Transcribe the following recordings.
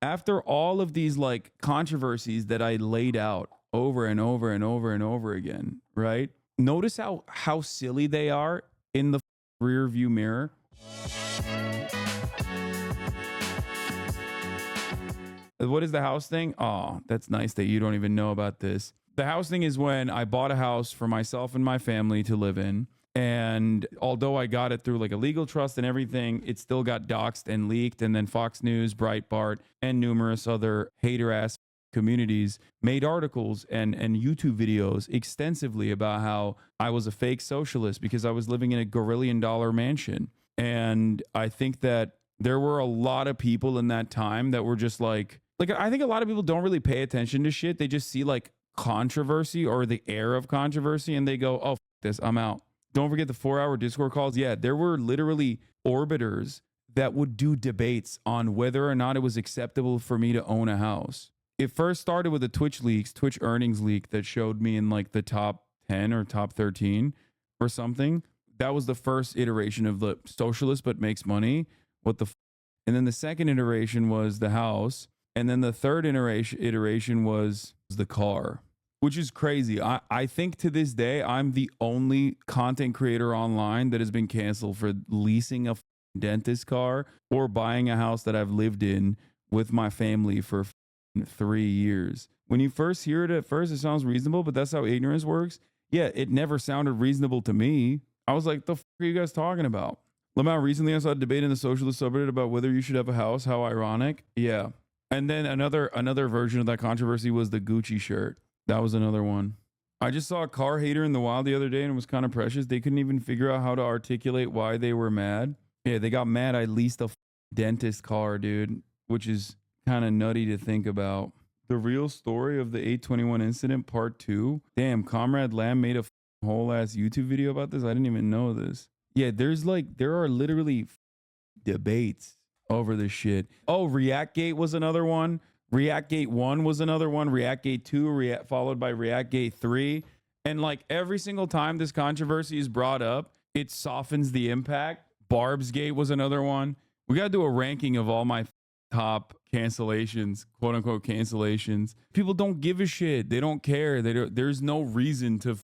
After all of these like controversies that I laid out over and over and over and over again, right? Notice how silly they are in the rear view mirror. What is the house thing? Oh, that's nice that you don't even know about this. The house thing is when I bought a house for myself and my family to live in. And although I got it through like a legal trust and everything, it still got doxed and leaked. And then Fox News, Breitbart, and numerous other hater ass communities made articles and YouTube videos extensively about how I was a fake socialist because I was living in a $1 mansion. And I think that there were a lot of people in that time that were just like I think a lot of people don't really pay attention to shit. They just see like controversy or the air of controversy and they go, oh, this, I'm out. Don't forget the 4-hour Discord calls. Yeah, there were literally orbiters that would do debates on whether or not it was acceptable for me to own a house. It first started with the Twitch earnings leak that showed me in like the top 10 or top 13 or something. That was the first iteration of the socialist but makes money. What the and then the second iteration was the house. And then the third iteration was the car, which is crazy. I think to this day, I'm the only content creator online that has been canceled for leasing a dentist car or buying a house that I've lived in with my family for 3 years. When you first hear it at first, it sounds reasonable, but that's how ignorance works. Yeah, it never sounded reasonable to me. I was like, the fuck are you guys talking about? Lamau, recently I saw a debate in the socialist subreddit about whether you should have a house. How ironic. Yeah. And then another version of that controversy was the Gucci shirt. That was another one. I just saw a car hater in the wild the other day and it was kind of precious. They couldn't even figure out how to articulate why they were mad. Yeah, they got mad I leased a dentist car, dude, which is kind of nutty to think about. The real story of the 821 incident, part 2. Damn, Comrade Lamb made a whole ass YouTube video about this. I didn't even know this. Yeah, there are literally debates over this shit. Oh, Reactgate was another one. Reactgate 1 was another one. Reactgate 2 followed by Reactgate 3. And like every single time this controversy is brought up, it softens the impact. Barbsgate was another one. We got to do a ranking of all my top cancellations, quote unquote cancellations. People don't give a shit. They don't care. There's no reason to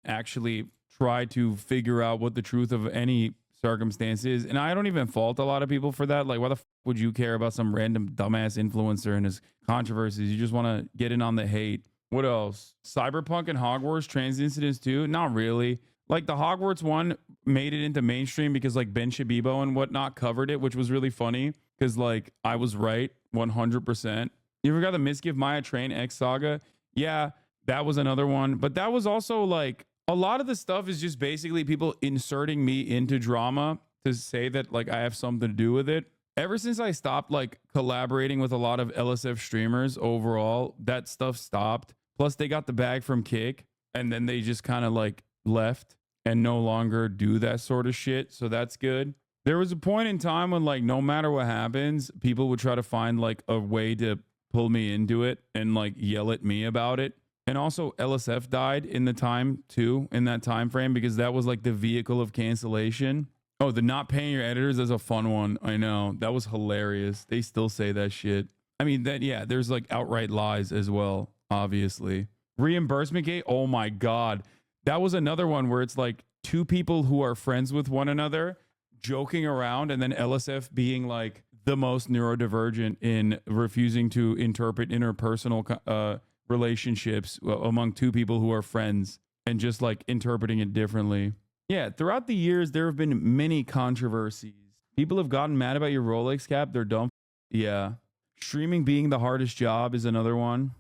actually try to figure out what the truth of any circumstance is. And I don't even fault a lot of people for that. Like, why the fuck would you care about some random dumbass influencer and his controversies? You just want to get in on the hate. What else? Cyberpunk and Hogwarts trans incidents too? Not really. Like the Hogwarts one made it into mainstream because like Ben Shabibo and whatnot covered it, which was really funny because like I was right 100%. You ever got the Misgive Maya Train X saga? Yeah, that was another one. But that was also like a lot of the stuff is just basically people inserting me into drama to say that like I have something to do with it. Ever since I stopped like collaborating with a lot of LSF streamers overall, that stuff stopped. Plus they got the bag from Kick and then they just kind of like left and no longer do that sort of shit. So that's good. There was a point in time when like no matter what happens, people would try to find like a way to pull me into it and like yell at me about it. And also LSF died in the time too, in that time frame, because that was like the vehicle of cancellation. Oh, the not paying your editors is a fun one. I know. That was hilarious. They still say that shit. I mean, that, yeah, there's like outright lies as well, obviously. Reimbursement gate. Oh my God. That was another one where it's like two people who are friends with one another joking around and then LSF being like the most neurodivergent in refusing to interpret interpersonal relationships among two people who are friends and just like interpreting it differently. Yeah, throughout the years, there have been many controversies. People have gotten mad about your Rolex cap. They're dumb. Yeah. Streaming being the hardest job is another one.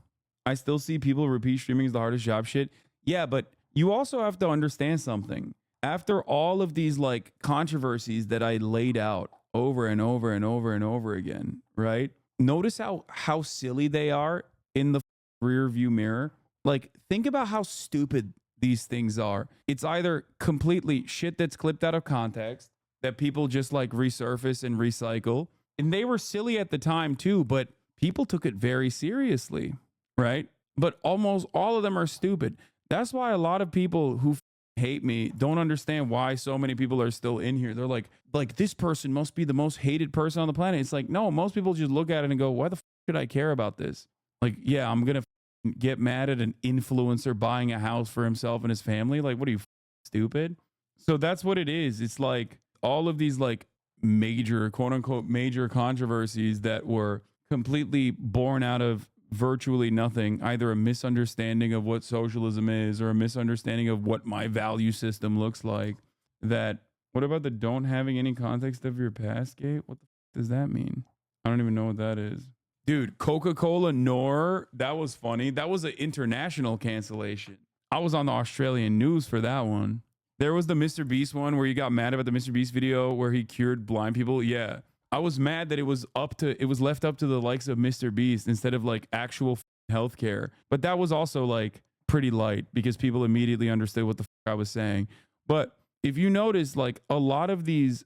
I still see people repeat streaming is the hardest job shit. Yeah, but you also have to understand something. After all of these like controversies that I laid out over and over and over and over again, right? Notice how silly they are in the rear view mirror. Like, think about how stupid these things are. It's either completely shit that's clipped out of context that people just like resurface and recycle. And they were silly at the time too, but people took it very seriously, right? But almost all of them are stupid. That's why a lot of people who hate me don't understand why so many people are still in here. They're like this person must be the most hated person on the planet. It's like, no, most people just look at it and go, why the should I care about this? Like, yeah, I'm going to get mad at an influencer buying a house for himself and his family. Like, what are you, stupid? So that's what it is. It's like all of these like major, quote unquote, major controversies that were completely born out of virtually nothing, either a misunderstanding of what socialism is or a misunderstanding of what my value system looks like. That, what about the don't having any context of your past gate? What the does that mean? I don't even know what that is. Dude, Coca-Cola Nor, that was funny. That was an international cancellation. I was on the Australian news for that one. There was the Mr. Beast one where you got mad about the Mr. Beast video where he cured blind people. Yeah. I was mad that it was left up to the likes of Mr. Beast instead of like actual healthcare. But that was also like pretty light because people immediately understood what the I was saying. But if you notice, like a lot of these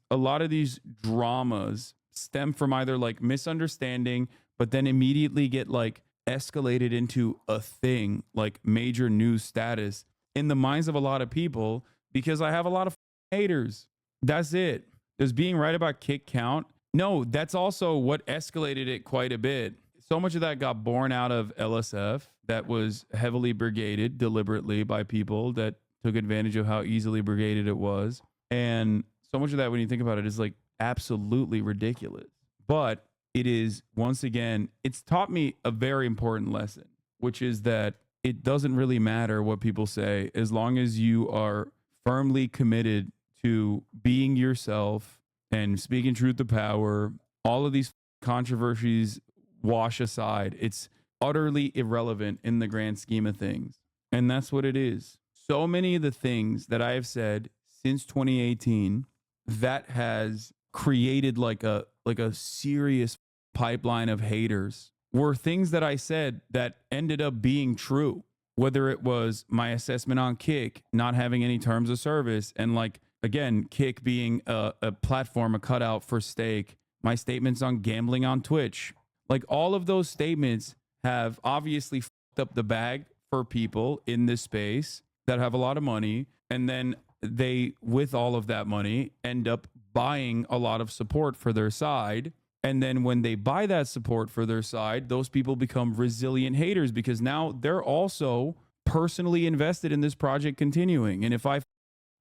dramas stem from either like misunderstanding, but then immediately get like escalated into a thing like major news status in the minds of a lot of people because I have a lot of haters. That's it. Does being right about kick count? No, that's also what escalated it quite a bit. So much of that got born out of LSF that was heavily brigaded deliberately by people that took advantage of how easily brigaded it was. And so much of that, when you think about it, is like absolutely ridiculous. But it is, once again, it's taught me a very important lesson, which is that it doesn't really matter what people say as long as you are firmly committed to being yourself and speaking truth to power. All of these controversies wash aside. It's utterly irrelevant in the grand scheme of things. And that's what it is. So many of the things that I have said since 2018 that has created like a serious pipeline of haters were things that I said that ended up being true. Whether it was my assessment on Kick not having any terms of service, and like again, Kick being a platform, a cutout for stake, my statements on gambling on Twitch, like all of those statements have obviously fucked up the bag for people in this space that have a lot of money, and then they, with all of that money, end up buying a lot of support for their side. And then when they buy that support for their side, those people become resilient haters because now they're also personally invested in this project continuing. And if I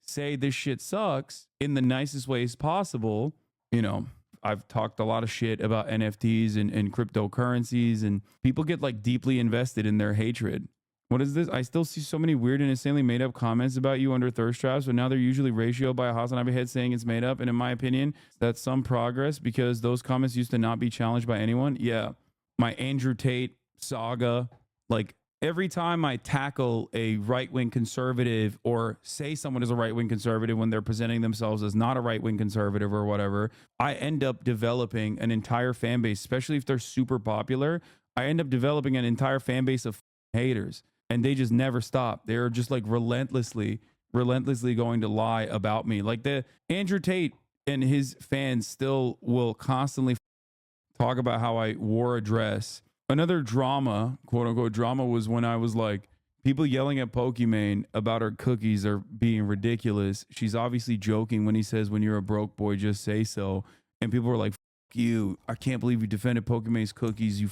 say this shit sucks in the nicest ways possible, you know, I've talked a lot of shit about NFTs and cryptocurrencies, and people get like deeply invested in their hatred. What is this? I still see so many weird and insanely made up comments about you under thirst traps, but now they're usually ratioed by a HasanAbi head saying it's made up. And in my opinion, that's some progress because those comments used to not be challenged by anyone. Yeah. My Andrew Tate saga, like every time I tackle a right-wing conservative or say someone is a right-wing conservative when they're presenting themselves as not a right-wing conservative or whatever, I end up developing an entire fan base, especially if they're super popular. I end up developing an entire fan base of haters. And they just never stop. They're just like relentlessly going to lie about me. Like the Andrew Tate and his fans still will constantly talk about how I wore a dress. Another drama, quote unquote drama, was when I was like, people yelling at Pokimane about her cookies are being ridiculous. She's obviously joking when he says, when you're a broke boy, just say so. And people were like, fuck you. I can't believe you defended Pokimane's cookies, you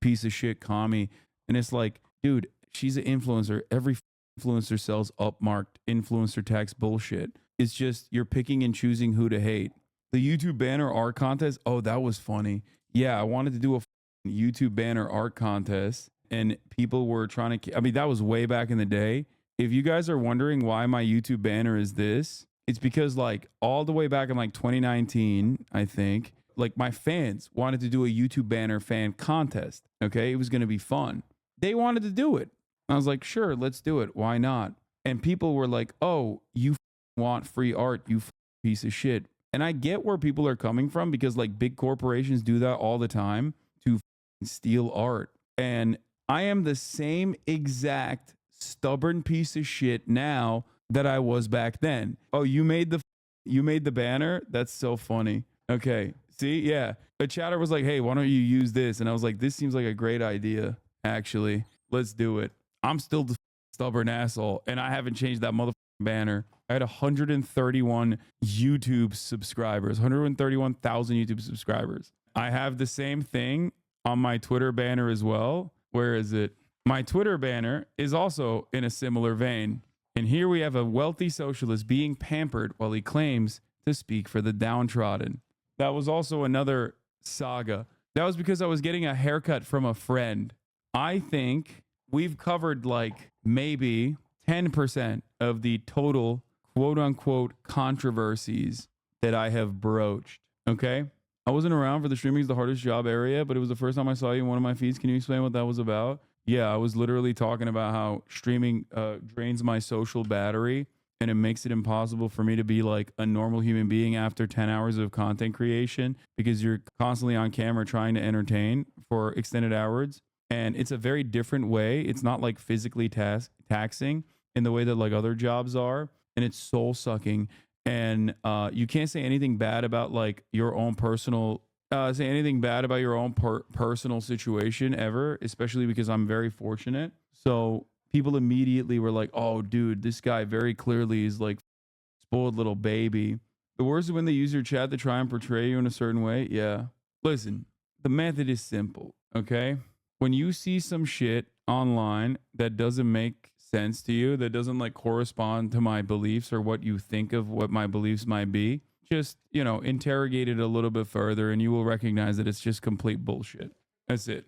piece of shit commie. And it's like, dude, she's an influencer. Every influencer sells upmarked influencer tax bullshit. It's just you're picking and choosing who to hate. The YouTube banner art contest. Oh, that was funny. Yeah, I wanted to do a YouTube banner art contest and people were trying to, I mean, that was way back in the day. If you guys are wondering why my YouTube banner is this, it's because like all the way back in like 2019, I think, like my fans wanted to do a YouTube banner fan contest. Okay. It was going to be fun. They wanted to do it. I was like, sure, let's do it. Why not? And people were like, oh, you want free art, you piece of shit. And I get where people are coming from because like big corporations do that all the time to steal art. And I am the same exact stubborn piece of shit now that I was back then. Oh, you made the banner? That's so funny. Okay. See? Yeah. The chatter was like, hey, why don't you use this? And I was like, this seems like a great idea. Actually, let's do it. I'm still the stubborn asshole, and I haven't changed that motherfucking banner. I had 131 YouTube subscribers, 131,000 YouTube subscribers. I have the same thing on my Twitter banner as well. Where is it? My Twitter banner is also in a similar vein. And here we have a wealthy socialist being pampered while he claims to speak for the downtrodden. That was also another saga. That was because I was getting a haircut from a friend. I think we've covered like maybe 10% of the total quote unquote controversies that I have broached. Okay. I wasn't around for the streaming is the hardest job area, but it was the first time I saw you in one of my feeds. Can you explain what that was about? Yeah, I was literally talking about how streaming drains my social battery and it makes it impossible for me to be like a normal human being after 10 hours of content creation because you're constantly on camera trying to entertain for extended hours. And it's a very different way. It's not like physically taxing in the way that like other jobs are. And it's soul sucking. And you can't say anything bad about like your own personal say anything bad about your own personal situation ever, especially because I'm very fortunate. So people immediately were like, oh dude, this guy very clearly is like spoiled little baby. The worst is when they use your chat to try and portray you in a certain way. Yeah, listen, the method is simple. Okay, when you see some shit online that doesn't make sense to you, that doesn't like correspond to my beliefs or what you think of what my beliefs might be, just, you know, interrogate it a little bit further and you will recognize that it's just complete bullshit. That's it.